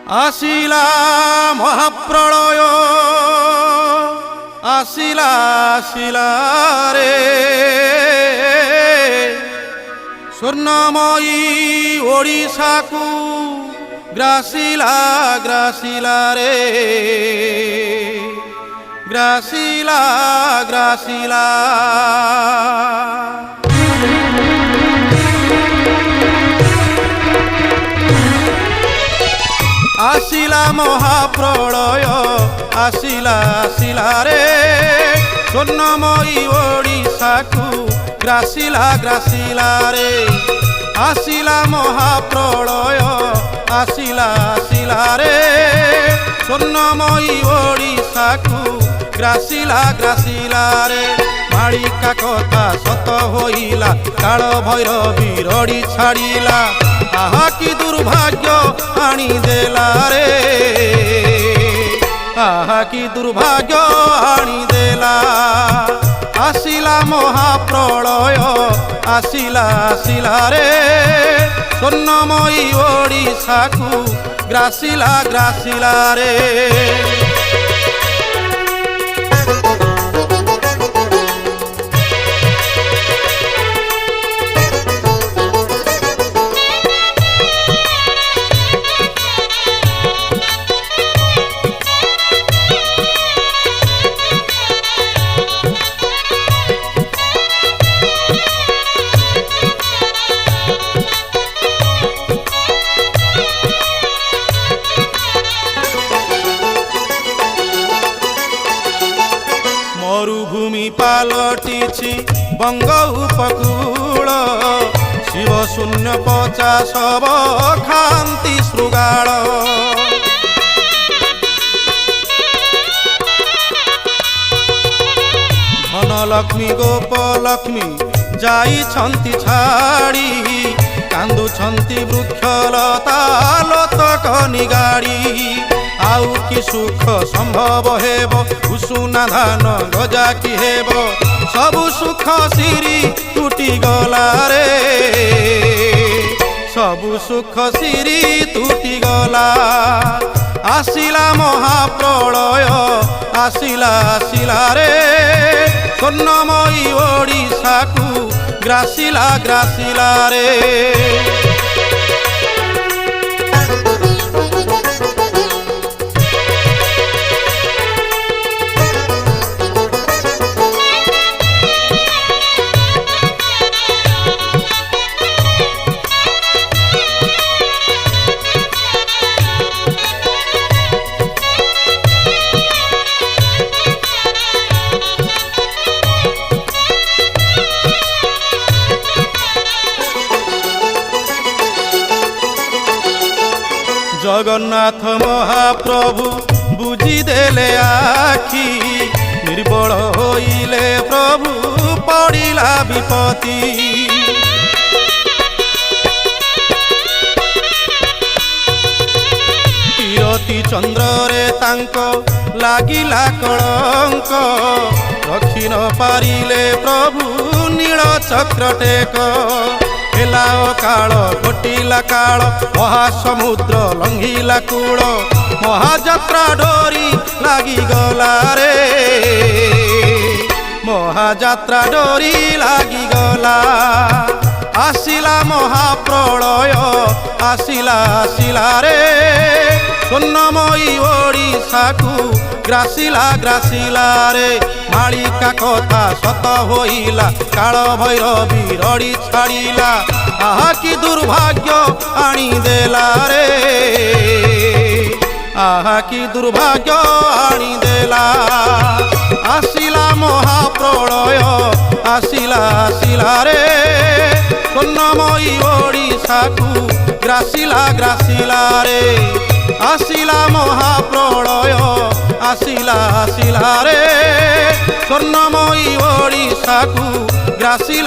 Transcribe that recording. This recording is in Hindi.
आसिला महाप्रलय आसिला आसिला रे स्वर्णमयी ओडिशा को ग्रासिला ग्रासिला रे ग्रासिला ग्रासिला। आसिला महाप्रलय आसिला आसिला रे स्वर्णमयी ओडिशा को ग्रासिला ग्रासिला रे। आसिला महाप्रलय आसिला आसिला रे स्वर्णमयी ओडिशा को ग्रासिला ग्रासिला रे। माळिका कथा सत होइला काल भैरवी रड़ी छाड़िला आहा कि दुर्भाग्य आनी देला रे आहा कि दुर्भाग्य आनी देला। आसिला महाप्रलय आसिला आसिला रे स्वर्णमयी ओडिशा को ग्रासिला ग्रासिला रे। मरुभूमि पालटिछि बंग उपकूल शिव शून्य 50 खांति श्रृगाल। धनलक्ष्मी गोपलक्ष्मी जाइछन्ति छाड़ी कांदुछन्ति वृक्षलता लतक निगाड़ी। आउ कि सुख संभव हेब उषुना धान गजा कि हेब सबु सुख सिरी टूटी गला रे सबु सुख सिरी टूटी गला। आसिला महाप्रलय आसिला आसिला रे स्वर्णमयी ओडिशा को ग्रासिला ग्रासिला रे। जगन्नाथ महाप्रभु बुझीदेले आखि निर्बल होइले प्रभु पड़िला विपत्ति। किरती चंद्र रे तांको लागिला कलंक रखी न पारिले प्रभु नील चक्र टेक। हेला काल घटिला काल महासमुद्र लंघिला कूल महाजात्रा डोरी लागी गला रे महाजात्रा डोरी लागी गला। आसिला महाप्रलय आसिला आसिला रे स्वर्णमयी ओडिशा को ग्रासिला ग्रासिला रे। माळिका कथा सत होइला काल भैरवी रड़ी छाड़िला आहा कि दुर्भाग्य आनी देला रे आहा कि दुर्भाग्य आनी देला। आसिला महाप्रलय आसिला आसिला रे स्वर्णमयी ओडिशा को ग्रासिला ग्रासिला रे। आसिला महाप्रलय आसिला आसिला रे स्वर्णमयी ओडिशा को ग्रासिला